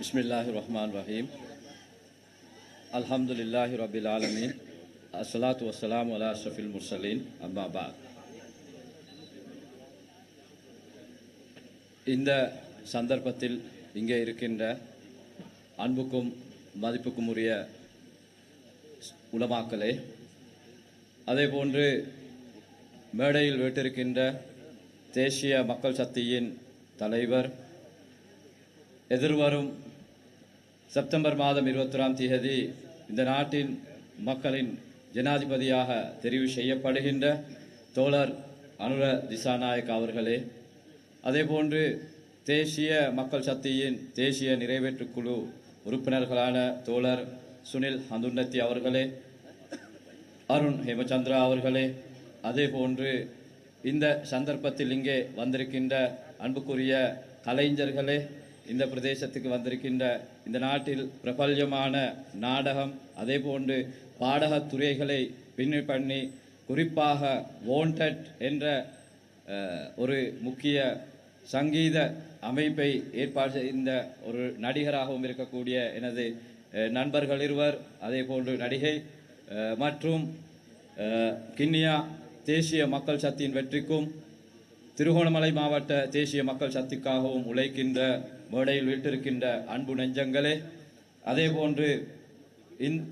Bismillahirrahmanirrahim. Alhamdulillahi Rabbil Alamin. Assalatu wassalamu ala ashrafil mursalin. Amma ba'd. இந்த சந்தர்ப்பத்தில் இங்கே இருக்கின்ற அன்புக்கும் மதிப்புக்கும் உரிய உலமாக்களே, அதேபோன்று மேடையில் வீட்டிருக்கின்ற தேசிய மக்கள் சக்தியின் தலைவர், எதிர்வரும் செப்டம்பர் மாதம் 21ஆம் தேதி இந்த நாட்டின் மக்களின் ஜனாதிபதியாக தெரிவு செய்யப்படுகின்ற தோழர் அனுர திசாநாயக் அவர்களே, அதேபோன்று தேசிய மக்கள் சக்தியின் தேசிய நிறைவேற்றுக்குழு உறுப்பினர்களான தோழர் சுனில் ஹந்துன்னத்தி அவர்களே, அருண் ஹேமச்சந்திரா அவர்களே, அதேபோன்று இந்த சந்தர்ப்பத்தில் இங்கே வந்திருக்கின்ற அன்புக்குரிய கலைஞர்களே, இந்த பிரதேசத்துக்கு வந்திருக்கின்ற இந்த நாட்டில் பிரபல்யமான நாடகம் அதேபோன்று பாடகத்துறைகளை பின்னி பண்ணி குறிப்பாக வாண்டட் என்ற ஒரு முக்கிய சங்கீத அமைப்பை ஏற்பாடு செய்த ஒரு நடிகராகவும் இருக்கக்கூடிய எனது நண்பர்கள் இருவர், அதேபோன்று நடிகை மற்றும் கிண்ணியா தேசிய மக்கள் சக்தியின் வெற்றிக்கும் திருகோணமலை மாவட்ட தேசிய மக்கள் சக்திக்காகவும் உழைக்கின்ற மேடையில் வீட்டிருக்கின்ற அன்பு நெஞ்சங்களே, அதேபோன்று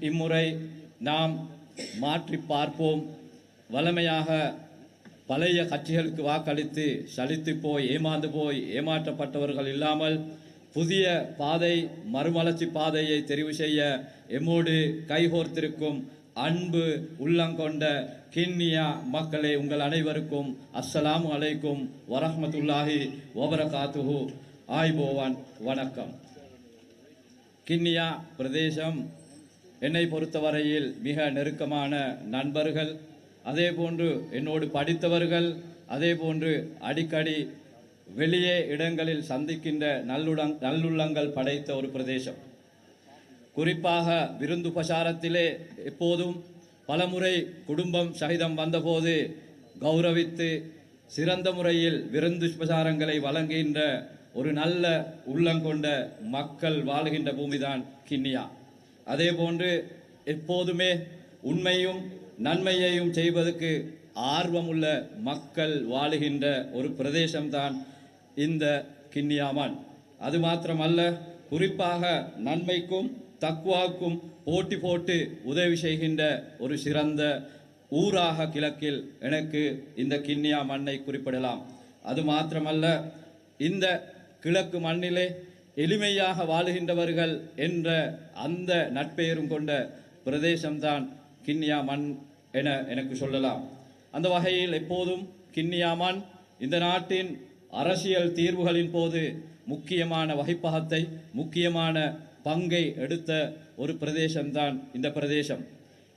இம்முறை நாம் மாற்றி பார்ப்போம். வலிமையாக பழைய கட்சிகளுக்கு வாக்களித்து சலித்து போய் ஏமாந்து போய் ஏமாற்றப்பட்டவர்கள் இல்லாமல் புதிய பாதை மறுமலர்ச்சி பாதையை தெரிவு செய்ய எம்மோடு கைகோர்த்திருக்கும் அன்பு உள்ளங்கொண்ட கிண்ணியா மக்களே, உங்கள் அனைவருக்கும் அஸ்ஸலாமு அலைக்கும் வரஹ்மத்துல்லாஹி வபரகாத்துஹு. ஆய்போவான் வணக்கம். கிண்ணியா பிரதேசம் என்னை பொறுத்தவரையில் மிக நெருக்கமான நண்பர்கள், அதேபோன்று என்னோடு படித்தவர்கள், அதேபோன்று அடிக்கடி வெளியே இடங்களில் சந்திக்கின்ற நல்லுள்ளங்கள் படைத்த ஒரு பிரதேசம். குறிப்பாக விருந்து உபசாரத்திலே எப்போதும் பலமுறை குடும்பம் சகிதம் வந்தபோது கௌரவித்து சிறந்த முறையில் விருந்து உபசாரங்களை வழங்குகின்ற ஒரு நல்ல உள்ளங்கொண்ட மக்கள் வாழ்கின்ற பூமிதான் கிண்ணியா. அதேபோன்று எப்போதுமே உண்மையும் நன்மையையும் செய்வதற்கு ஆர்வமுள்ள மக்கள் வாழுகின்ற ஒரு பிரதேசம்தான் இந்த கிண்ணியாமான். அது மாத்திரமல்ல, குறிப்பாக நன்மைக்கும் தக்குவாக்கும் போட்டி போட்டு உதவி செய்கின்ற ஒரு சிறந்த ஊராக கிழக்கில் எனக்கு இந்த கிண்ணியா மண்ணை குறிப்பிடலாம். அது மாத்திரமல்ல, இந்த கிழக்கு மண்ணிலே எளிமையாக வாழுகின்றவர்கள் என்ற அந்த நட்பெயரும் கொண்ட பிரதேசம்தான் கிண்ணியா மண் என எனக்கு சொல்லலாம். அந்த வகையில் எப்போதும் கிண்ணியா மண் இந்த நாட்டின் அரசியல் தீர்வுகளின் போது முக்கியமான வகைப்பாகத்தை முக்கியமான பங்கை எடுத்த ஒரு பிரதேசம்தான் இந்த பிரதேசம்.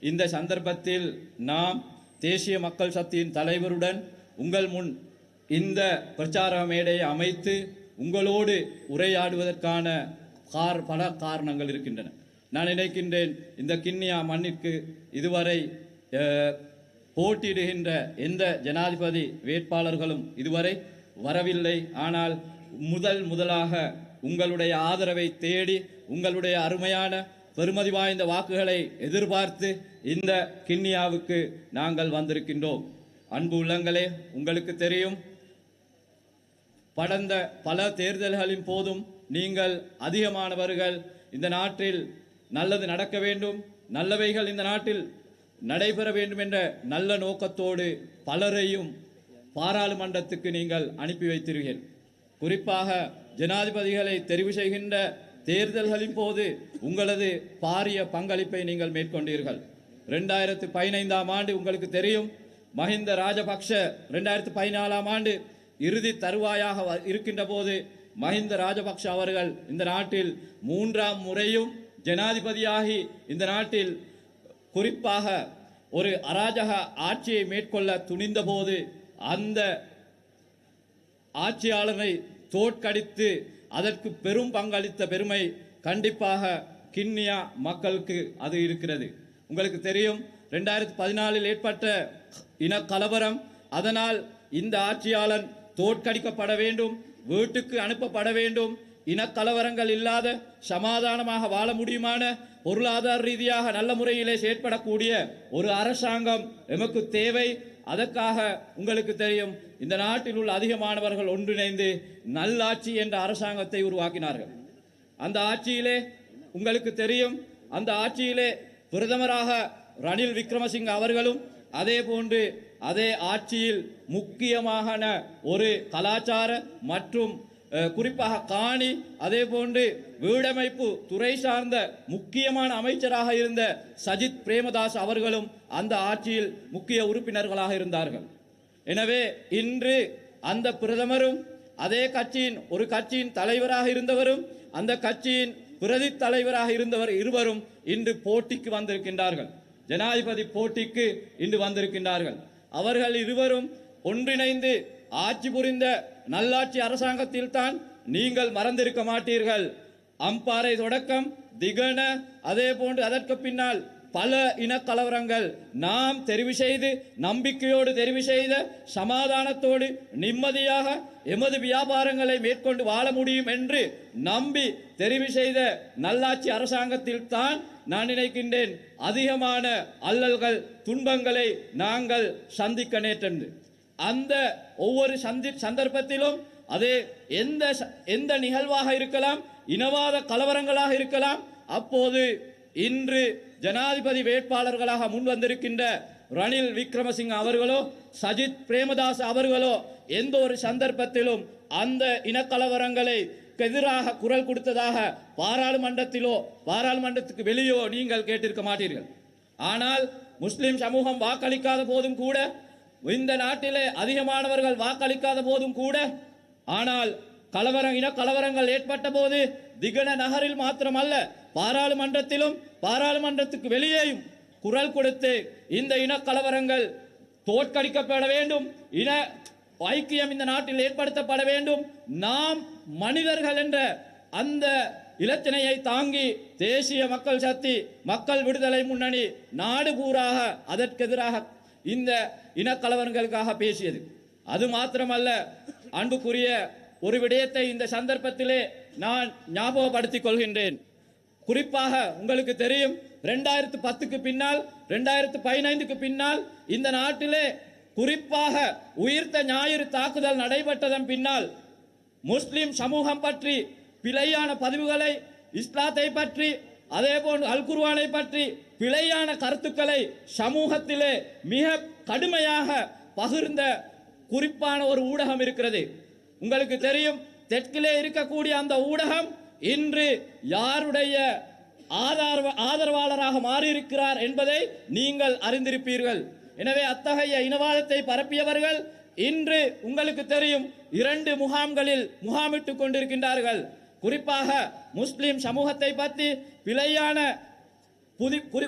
இந்த சந்தர்ப்பத்தில் நாம் தேசிய மக்கள் சக்தியின் தலைவருடன் உங்கள் முன் இந்த பிரச்சார மேடையை அமைத்து உங்களோடு உரையாடுவதற்கான பல காரணங்கள் இருக்கின்றன. நான் நினைக்கின்றேன், இந்த கிண்ணியா மண்ணிற்கு இதுவரை போட்டியிடுகின்ற எந்த ஜனாதிபதி வேட்பாளர்களும் இதுவரை வரவில்லை. ஆனால் முதலாக உங்களுடைய ஆதரவை தேடி உங்களுடைய அருமையான பெருமதி வாய்ந்த வாக்குகளை எதிர்பார்த்து இந்த கிண்ணியாவுக்கு நாங்கள் வந்திருக்கின்றோம். அன்பு உள்ளங்களே, உங்களுக்கு தெரியும், கடந்த பல தேர்தல்களின் போதும் நீங்கள் அதிகமானவர்கள் இந்த நாட்டில் நல்லது நடக்க வேண்டும், நல்லவைகள் இந்த நாட்டில் நடைபெற வேண்டும் என்ற நல்ல நோக்கத்தோடு பலரையும் பாராளுமன்றத்துக்கு நீங்கள் அனுப்பி வைத்தீர்கள். குறிப்பாக ஜனாதிபதிகளை தெரிவு செய்கின்ற தேர்தல்களின் போது உங்களது பாரிய பங்களிப்பை நீங்கள் மேற்கொண்டீர்கள். 2015ஆம் ஆண்டு உங்களுக்கு தெரியும், மஹிந்த ராஜபக்ஷ 2014ஆம் ஆண்டு இறுதி தருவாயாக இருக்கின்ற போது மஹிந்த ராஜபக்ஷ அவர்கள் இந்த நாட்டில் 3ஆம் முறையும் ஜனாதிபதியாகி இந்த நாட்டில் குறிப்பாக ஒரு அராஜக ஆட்சியை மேற்கொள்ள துணிந்த போது அந்த ஆட்சியாளரை தோற்கடித்து அதற்கு பெரும் பங்களித்த பெருமை கண்டிப்பாக கிண்ணியா மக்களுக்கு அது இருக்கிறது. உங்களுக்கு தெரியும், 2014 ஏற்பட்ட இனக்கலவரம், அதனால் இந்த ஆட்சியாளன் தோற்கடிக்கப்பட வேண்டும், வீட்டுக்கு அனுப்பப்பட வேண்டும் இனக்கலவரங்கள் இல்லாத சமாதானமாக வாழ முடியுமான பொருளாதார ரீதியாக நல்ல முறையிலே செயற்படக்கூடிய ஒரு அரசாங்கம் எமக்கு தேவை. அதற்காக உங்களுக்கு தெரியும், இந்த நாட்டில் உள்ள அதிகமானவர்கள் ஒன்றிணைந்து நல்லாட்சி என்ற அரசாங்கத்தை உருவாக்கினார்கள். அந்த ஆட்சியிலே உங்களுக்கு தெரியும், அந்த ஆட்சியிலே பிரதமராக ரணில் விக்ரமசிங்க அவர்களும், அதே போன்று அதே ஆட்சியில் முக்கியமான ஒரு கலாச்சார மற்றும் குறிப்பாக காணி, அதே போன்று வீடமைப்பு துறை சார்ந்த முக்கியமான அமைச்சராக இருந்த சஜித் பிரேமதாஸ் அவர்களும் அந்த ஆட்சியில் முக்கிய உறுப்பினர்களாக இருந்தார்கள். எனவே இன்று அந்த பிரதமரும் அதே கட்சியின் ஒரு கட்சியின் தலைவராக இருந்தவரும் அந்த கட்சியின் பிரதி தலைவராக இருந்தவர் இருவரும் இன்று போட்டிக்கு வந்திருக்கின்றார்கள். ஜனாதிபதி போட்டிக்கு இன்று வந்திருக்கின்றார்கள். அவர்கள் இருவரும் ஒன்றிணைந்து ஆட்சி புரிந்த நல்லாட்சி அரசாங்கத்தில் தான் நீங்கள் மறந்திருக்க மாட்டீர்கள். அம்பாறை தொடக்கம் திகன, அதே போன்று அதற்கு பின்னால் பல இனக்கலவரங்கள் நாம் தெரிவு செய்து நம்பிக்கையோடு தெரிவு செய்த சமாதானத்தோடு நிம்மதியாக எமது வியாபாரங்களை மேற்கொண்டு வாழ முடியும் என்று நம்பி தெரிவு செய்த நல்லாட்சி அரசாங்கத்தில் தான் நான் நினைக்கின்றேன் அதிகமான அல்லல்கள் துன்பங்களை நாங்கள் சந்திக்க நேர்ந்தது. அந்த ஒவ்வொரு சந்தர்ப்பத்திலும் அதே எந்த நிகழ்வாக இருக்கலாம், இனவாத கலவரங்களாக இருக்கலாம், அப்போது இன்று ஜனாதிபதி வேட்பாளர்களாக முன் வந்திருக்கின்ற ரணில் விக்ரமசிங்க அவர்களோ சஜித் பிரேமதாஸ் அவர்களோ எந்த ஒரு சந்தர்ப்பத்திலும் அந்த இனக்கலவரங்களை எதிராக குரல் கொடுத்ததாக பாராளுமன்றத்திலோ பாராளுமன்றத்துக்கு வெளியோ நீங்கள் கேட்டிருக்க மாட்டீர்கள். ஆனால் முஸ்லிம் சமூகம் வாக்களிக்காத போதும் கூட, இந்த நாட்டிலே அதிகமானவர்கள் வாக்களிக்காத போதும் கூட, ஆனால் இனக்கலவரங்கள் ஏற்பட்ட போது திகன நகரில் மாத்திரமல்ல பாராளுமன்றத்திலும் பாராளுமன்றத்துக்கு வெளியேயும் குரல் கொடுத்து இந்த இனக்கலவரங்கள் தோற்கடிக்கப்பட வேண்டும், இன ஐக்கியம் இந்த நாட்டில் ஏற்படுத்தப்பட வேண்டும், நாம் மனிதர்கள் என்ற அந்த இலச்சினையை தாங்கி தேசிய மக்கள் சக்தி மக்கள் விடுதலை முன்னணி நாடு பூராக அதற்கெதிராக இந்த இனக்கலவரங்களுக்காக பேசியது. அது மாத்திரமல்ல, அன்புக்குரிய ஒரு விடயத்தை இந்த சந்தர்ப்பத்திலே நான் ஞாபகப்படுத்திக் கொள்கின்றேன். குறிப்பாக உங்களுக்கு தெரியும், 2010க்கு பின்னால் 2015க்கு பின்னால் இந்த நாட்டிலே குறிப்பாக உயிர்த்த ஞாயிறு தாக்குதல் நடைபெற்றதன் பின்னால் முஸ்லிம் சமூகம் பற்றி பிழையான பதிவுகளை, இஸ்லாத்தை பற்றி, அதே போன்று அல் குர்ஆனை பற்றி பிழையான கருத்துக்களை சமூகத்திலே மிக கடுமையாக பகிர்ந்த குறிப்பான ஒரு ஊடகம் இருக்கிறது. உங்களுக்கு தெரியும், தெற்கிலே இருக்கக்கூடிய அந்த ஊடகம் இன்று யாருடைய ஆதரவாளராக மாறியிருக்கிறார் என்பதை நீங்கள் அறிந்திருப்பீர்கள். எனவே அத்தகைய இனவாதத்தை பரப்பியவர்கள் இன்று உங்களுக்கு தெரியும் 2 முகாம்களில் முகாமிட்டுக் கொண்டிருக்கின்றார்கள். குறிப்பாக முஸ்லிம் சமூகத்தை பற்றி பிழையான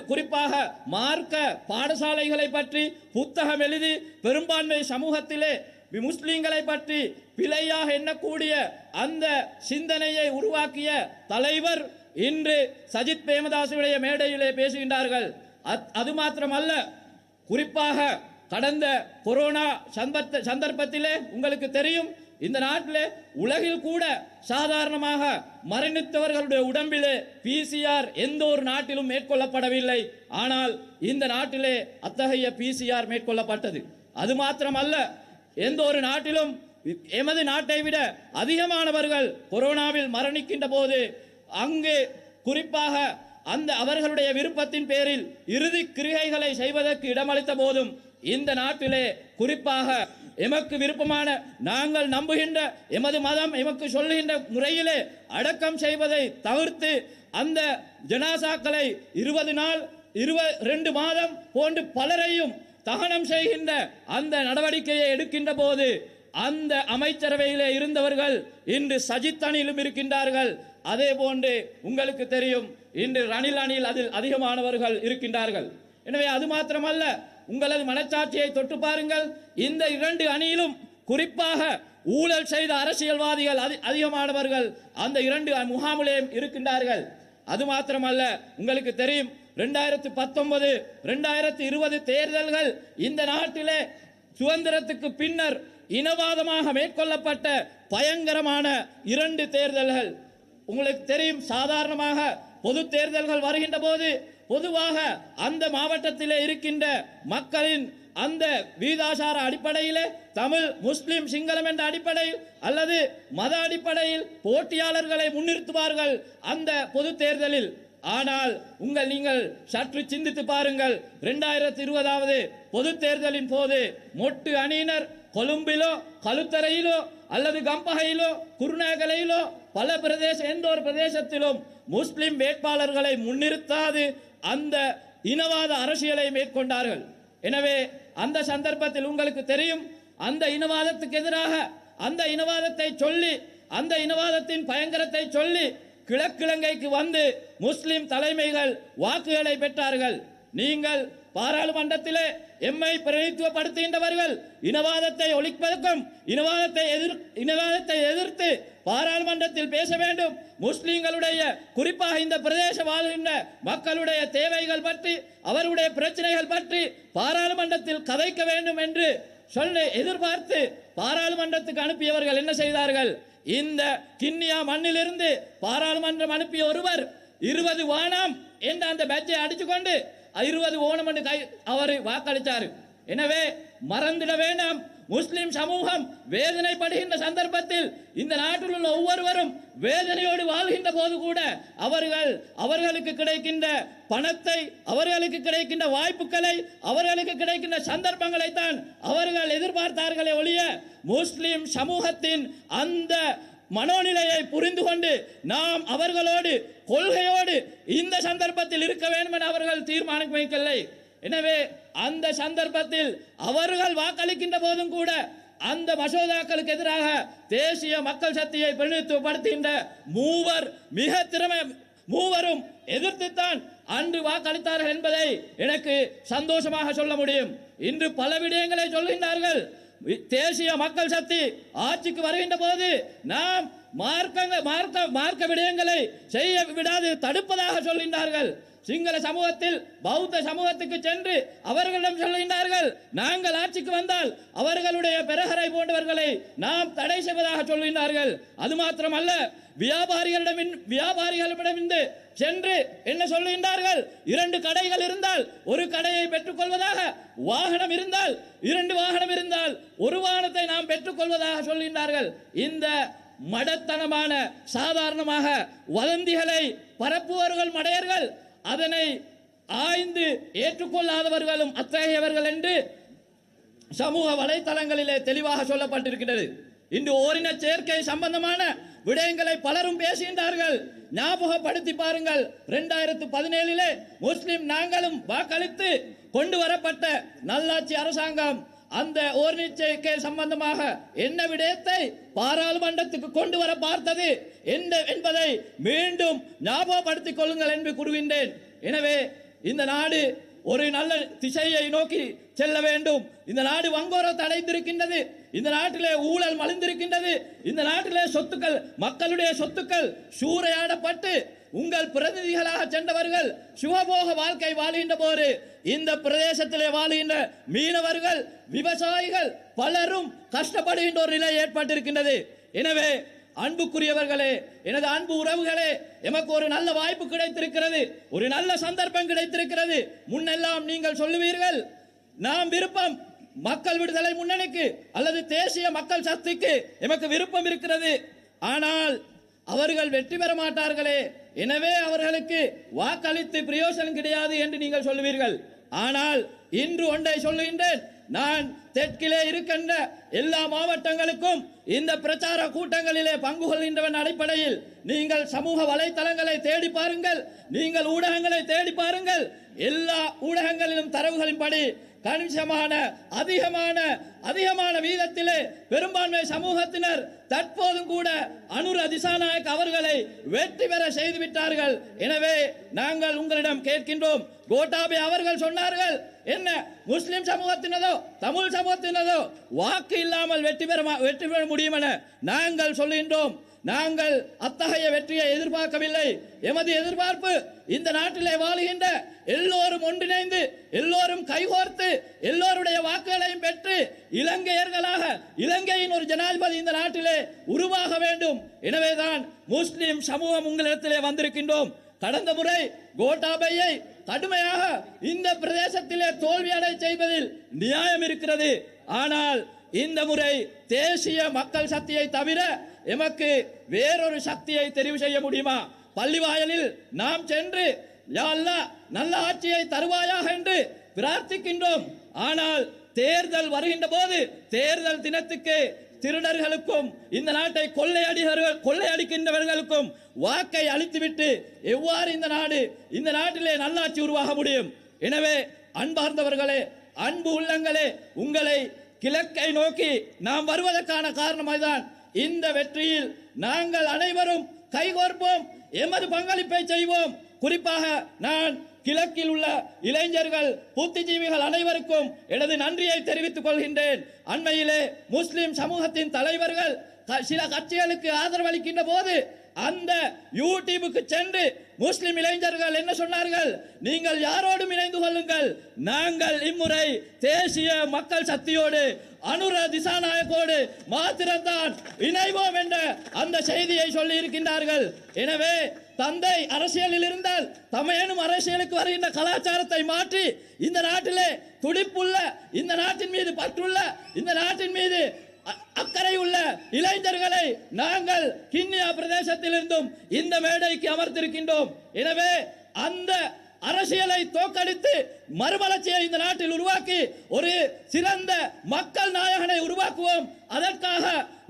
குறிப்பாக மார்க்க பாடசாலைகளை பற்றி புத்தகம் எழுதி பெரும்பான்மை சமூகத்திலே முஸ்லிம்களை பற்றி பிழையாக எண்ணக்கூடிய அந்த சிந்தனையை உருவாக்கிய தலைவர் இன்று சஜித் பிரேமதாசுடைய மேடையிலே பேசுகின்றார்கள். அது மாத்திரமல்ல, குறிப்பாக கடந்த கொரோனா சந்தர்ப்பத்திலே உங்களுக்கு தெரியும், இந்த நாட்டிலே உலகில் கூட சாதாரணமாக மரணித்தவர்களுடைய உடம்பிலே PCR எந்த ஒரு நாட்டிலும் மேற்கொள்ளப்படவில்லை. ஆனால் இந்த நாட்டிலே அத்தகைய PCR மேற்கொள்ளப்பட்டது. அது மாத்திரமல்ல, எந்த ஒரு நாட்டிலும் எமது நாட்டை விட அதிகமானவர்கள் கொரோனாவில் மரணிக்கின்ற போது அங்கு குறிப்பாக அந்த அவர்களுடைய விருப்பத்தின் பேரில் இறுதி கிரிகைகளை செய்வதற்கு இடமளித்த போதும் இந்த நாட்டிலே குறிப்பாக எமக்கு விருப்பமான நாங்கள் நம்புகின்ற எமது மதம் எமக்கு சொல்லுகின்ற முறையிலே அடக்கம் செய்வதை தவிர்த்து அந்த ஜனாசாக்களை 20 நாள் 22 மாதம் போன்று பலரையும் தகனம் செய்கின்ற அந்த நடவடிக்கையை எடுக்கின்ற போது அந்த அமைச்சரவையிலே இருந்தவர்கள் இன்று சஜித் அணியிலும் இருக்கின்றார்கள். அதே போன்று உங்களுக்கு தெரியும், இன்று ரணில் அணியில் அதில் அதிகமானவர்கள் இருக்கின்றார்கள். எனவே அது மாத்திரமல்ல, உங்களது மனச்சாட்சியை தொட்டு பாருங்கள், இந்த 2 அணியிலும் குறிப்பாக ஊழல் செய்த அரசியல்வாதிகள் அதிகமானவர்கள் அந்த 2 முகாமிலேயும் இருக்கின்றார்கள். அது மாத்திரமல்ல, உங்களுக்கு தெரியும் 2019 2020 தேர்தல்கள் இந்த நாட்டிலே சுதந்திரத்துக்கு பின்னர் இனவாதமாக மேற்கொள்ளப்பட்ட பயங்கரமான 2 தேர்தல்கள். உங்களுக்கு தெரியும், சாதாரணமாக பொது தேர்தல்கள் வருகின்ற போது பொதுவாக அந்த மாவட்டத்திலே இருக்கின்ற மக்களின் அந்த வீதாசார அடிப்படையிலே தமிழ், முஸ்லிம், சிங்களம் என்ற அடிப்படையில் அல்லது மத அடிப்படையில் போட்டியாளர்களை முன்னிறுத்துவார்கள் அந்த பொது தேர்தலில். ஆனால் நீங்கள் சற்று சிந்தித்து பாருங்கள், 2020 பொது தேர்தலின் போது மொட்டு அணியினர் கொழும்பிலோ கழுத்தரையிலோ அல்லது கம்பகையிலோ குருநாகலையிலோ பல எந்த ஒரு பிரதேசத்திலும் முஸ்லிம் வேட்பாளர்களை முன்னிறுத்தாது அந்த இனவாத அரசியலை மேற்கொண்டார்கள். எனவே அந்த சந்தர்ப்பத்தில் உங்களுக்கு தெரியும், அந்த இனவாதத்துக்கு எதிராக அந்த இனவாதத்தை சொல்லி அந்த இனவாதத்தின் பயங்கரத்தை சொல்லி கிழக்கிழங்கைக்கு வந்து முஸ்லிம் தலைமைகள் வாக்குகளை பெற்றார்கள். நீங்கள் பாராளுமன்றத்திலே எம்மை பிரதிநிதித்துவப்படுத்துகின்றவர்கள் இனவாதத்தை ஒழிப்பதற்கும் இனவாதத்தை எதிர்த்து பாராளுமன்றத்தில் பேச வேண்டும். முஸ்லிம்களுடைய குறிப்பாக இந்த பிரதேச வாழ்கின்ற மக்களுடைய தேவைகள் பற்றி அவருடைய பிரச்சனைகள் பற்றி பாராளுமன்றத்தில் கதைக்க வேண்டும் என்று சொல்லி எதிர்பார்த்து பாராளுமன்றத்துக்கு அனுப்பியவர்கள் என்ன செய்தார்கள்? இந்த கிண்ணியா மண்ணிலிருந்து பாராளுமன்றம் அனுப்பிய ஒருவர் 20 வானம் என்ற அந்த பேட்சை அடிச்சுக்கொண்டு 20 ஓணம் என்று அவர் வாக்களித்தார். எனவே மறந்துட வேண்டாம், முஸ்லிம் சமூகம் வேதனைப்படுகின்ற சந்தர்ப்பத்தில் இந்த நாட்டில் உள்ள ஒவ்வொருவரும் வேதனையோடு வாழ்கின்ற போது கூட அவர்களுக்கு கிடைக்கின்ற பணத்தை, அவர்களுக்கு கிடைக்கின்ற வாய்ப்புகளை, அவர்களுக்கு கிடைக்கின்ற சந்தர்ப்பங்களை தான் அவர்கள் எதிர்பார்த்தார்களே ஒழிய முஸ்லிம் சமூகத்தின் அந்த மனோநிலையை புரிந்து கொண்டு நாம் அவர்களோடு கொள்கையோடு இந்த சந்தர்ப்பத்தில் இருக்க வேண்டும் என அவர்கள் தீர்மானிக்கவில்லை. எனவே அந்த சந்தர்ப்பத்தில் அவர்கள் வாக்களிக்கின்ற போதும் கூட அந்த மசோதாக்களுக்கு எதிராக தேசிய மக்கள் சக்தியை பிரதிநிதித்துவப்படுத்துகின்ற மூவரும் எதிர்த்துத்தான் அன்று வாக்களித்தார்கள் என்பதை எனக்கு சந்தோஷமாக சொல்ல முடியும். இன்று பல விடயங்களை சொல்கின்றார்கள். தேசிய மக்கள் சக்தி ஆட்சிக்கு வருகின்ற போது நாம் மார்க்க விடயங்களை செய்ய விடாது தடுப்பதாக சொல்கின்றார்கள். சிங்கள சமூகத்தில் பௌத்த சமூகத்துக்கு சென்று அவர்களிடம் சொல்கின்றார்கள், நாங்கள் ஆட்சிக்கு வந்தால் அவர்களுடைய பெரகரை போன்றவர்களை நாம் தடை செய்வதாக சொல்கின்றார்கள். அது மாத்திரமல்ல, வியாபாரிகளிடமிருந்து சென்று என்ன சொல்கின்றார்கள்? 2 கடைகள் இருந்தால் ஒரு கடையை பெற்றுக் கொள்வதாக, வாகனம் இருந்தால் 2 வாகனம் இருந்தால் ஒரு வாகனத்தை நாம் பெற்றுக் கொள்வதாக சொல்கின்றார்கள். இந்த மடத்தனமான சாதாரணமாக வதந்திகளை பரப்புவர்கள் மடையர்கள், அதனை ஆய்ந்து ஏற்றுக்கொள்ளாதவர்களும் அத்தகையவர்கள் என்று சமூக வலைத்தளங்களிலே தெளிவாக சொல்லப்பட்டிருக்கிறது. இன்று ஓரின சேர்க்கை சம்பந்தமான விடயங்களை பலரும் பேசுகின்றார்கள். ஞாபகப்படுத்தி பாருங்கள், 2017 முஸ்லிம் நாங்களும் வாக்களித்து கொண்டு வரப்பட்ட நல்லாட்சி அரசாங்கம் அந்த ஓரின சேர்க்கை சம்பந்தமாக என்ன விடயத்தை பாராளுமன்றத்துக்கு கொண்டு வர பார்த்தது என்பதை மீண்டும் ஞாபகப்படுத்திக் கொள்ளுங்கள் என்று கூறுகின்றேன். எனவே இந்த நாடு ஒரு நல்ல திசையை நோக்கி செல்ல வேண்டும். இந்த நாடு வங்கோரத்தை அடைந்திருக்கின்றது. இந்த நாட்டிலே ஊழல் மலிந்திருக்கின்றது. இந்த நாட்டிலே சொத்துக்கள், மக்களுடைய சொத்துக்கள் சூறையாடப்பட்டு உங்கள் பிரதிநிதிகளாக சென்றவர்கள் சுகபோக வாழ்க்கை வாழ்கின்ற போது இந்த பிரதேசத்திலே வாழ்கின்ற மீனவர்கள், விவசாயிகள் பலரும் கஷ்டப்படுகின்ற ஒரு நிலை ஏற்பட்டிருக்கின்றது. எனவே அன்புக்குரியவர்களே, எனது அன்பு உறவுகளே, எமக்கு ஒரு நல்ல வாய்ப்பு கிடைத்திருக்கிறது, ஒரு நல்ல சந்தர்ப்பம் கிடைத்திருக்கிறது. முன்னெல்லாம் நீங்கள் சொல்லுவீர்கள், நாம் விருப்பம் மக்கள் விடுதலை முன்னணிக்கு அல்லது தேசிய மக்கள் சக்திக்கு எமக்கு விருப்பம் இருக்கிறது, ஆனால் அவர்கள் வெற்றி பெற மாட்டார்களே, எனவே அவர்களுக்கு வாக்களித்து பிரயோசனம் கிடையாது என்று நீங்கள் சொல்லுவீர்கள். ஆனால் இன்று ஒன்றை சொல்லுகின்றேன், நான் தெற்கிலே இருக்கின்ற எல்லா மாவட்டங்களுக்கும் இந்த பிரச்சார கூட்டங்களிலே பங்கு கொள்கின்றவன் அடிப்படையில் நீங்கள் சமூக வலைத்தளங்களை தேடி பாருங்கள், நீங்கள் ஊடகங்களை தேடி பாருங்கள். எல்லா ஊடகங்களிலும் தரவுகளின்படி கணிசமான அதிகமான வீதத்திலே பெரும்பான்மை சமூகத்தினர் தற்போதும் கூட அனுர திசாநாயக் அவர்களை வெற்றி பெற செய்துவிட்டார்கள். எனவே நாங்கள் உங்களிடம் கேட்கின்றோம், கோட்டாபே அவர்கள் சொன்னார்கள், என்ன முஸ்லிம் சமூகத்தினதோ தமிழ் சமூகத்தினதோ வாக்கு இல்லாமல் வெற்றி பெற முடியும் என நாங்கள் சொல்கின்றோம். நாங்கள் அத்தகைய வெற்றியை எதிர்பார்க்கவில்லை. எமது எதிர்பார்ப்பு இந்த நாட்டிலே வாழுகின்ற எல்லோரும் ஒன்றிணைந்து எல்லோரும் கைகோர்த்து எல்லோருடைய வாக்குகளையும் பெற்று இலங்கையர்களாக இலங்கையின் ஒரு ஜனாதிபதி இந்த நாட்டிலே உருவாக வேண்டும். எனவேதான் முஸ்லிம் சமூகம் உங்களிடத்திலே வந்திருக்கின்றோம். கடந்த முறை கோட்டாபையை கடுமையாக இந்த பிரதேசத்திலே தோல்வியடை செய்வதில் நியாயம் இருக்கிறது. ஆனால் இந்த முறை தேசிய மக்கள் சக்தியை தவிர எமக்கு வேறொரு சக்தியை தெரிவு செய்ய முடியுமா? பள்ளிவாயலில் நாம் சென்று யா அல்லாஹ் நல்ல ஆட்சியை தருவாயாக என்று பிரார்த்திக்கின்றோம். ஆனால் தேர்தல் வருகின்ற போது தேர்தல் தினத்துக்கு திருடர்களுக்கும் இந்த நாட்டை கொள்ளையடிக்கின்றவர்களுக்கும் வாக்கை அளித்துவிட்டு எவ்வாறு இந்த நாட்டிலே நல்லாட்சி உருவாக முடியும்? எனவே அன்பார்ந்தவர்களே, அன்பு உள்ளங்களே, உங்களை கிழக்கை நோக்கி நாம் வருவதற்கான காரணம் அதுதான். இந்த வெற்றியில் நாங்கள் அனைவரும் கைகோர்ப்போம், எமது பங்களிப்பை செய்வோம். குறிப்பாக நான் கிழக்கில் உள்ள இளைஞர்கள் புத்திஜீவிகள் அனைவருக்கும் எனது நன்றியை தெரிவித்துக் கொள்கின்றேன். அண்மையிலே முஸ்லிம் சமூகத்தின் தலைவர்கள் சில கட்சிகளுக்கு ஆதரவளிக்கின்ற போது அந்த யூடியூபுக்கு சென்று முஸ்லிம் இளைஞர்கள் என்ன சொன்னார்கள்? நீங்கள் யாரோடும் இணைந்து கொள்ளுங்கள், நாங்கள் இம்முறை தேசிய மக்கள் சக்தியோடு அனுர திசாநாயக்கோடு மாத்திரம்தான் இணைவோம் என்ற அந்த செய்தியை சொல்லி இருக்கின்றார்கள். எனவே தந்தை அரசியலில் இருந்தால் தமையனும் அரசியலுக்கு வருகின்ற கலாச்சாரத்தை மாற்றி இந்த நாட்டிலே துடிப்புள்ள, இந்த நாட்டின் மீது பற்றுள்ள, இந்த நாட்டின் மீது அக்கறை உள்ள இளைஞர்களை நாங்கள் கிண்ணியா பிரதேசத்திலிருந்தும் இந்த மேடைக்கு அமர்த்திருக்கின்றோம். எனவே அந்த அரசியலை தோற்கடித்து மறுமலர்ச்சியை இந்த நாட்டில் உருவாக்கி ஒரு சிறந்த மக்கள் நாயகனை உருவாக்குவோம். அதற்காக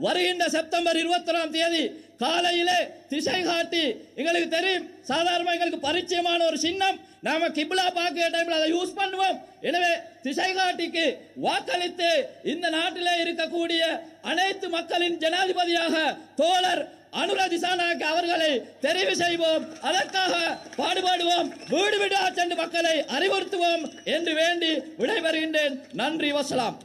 வருகின்ற செப்டம்பர் 21ஆம் தேதி காலையிலே திசை காட்டி, எங்களுக்கு தெரியும் சாதாரண எங்களுக்கு பரிச்சயமான ஒரு சின்னம், நாம கிப்லா பார்க்கிற டைம்ல அதை யூஸ் பண்ணுவோம். எனவே திசை காட்டிக்கு வாக்களித்து இந்த நாட்டிலே இருக்கக்கூடிய அனைத்து மக்களின் ஜனாதிபதியாக தோழர் அனுர திசாநாயக்க அவர்களை தெரிவு செய்வோம். அதற்காக பாடுபடுவோம், வீடு வீடாக சென்று மக்களை அறிவுறுத்துவோம் என்று வேண்டி விடைபெறுகின்றேன். நன்றி, வசலாம்.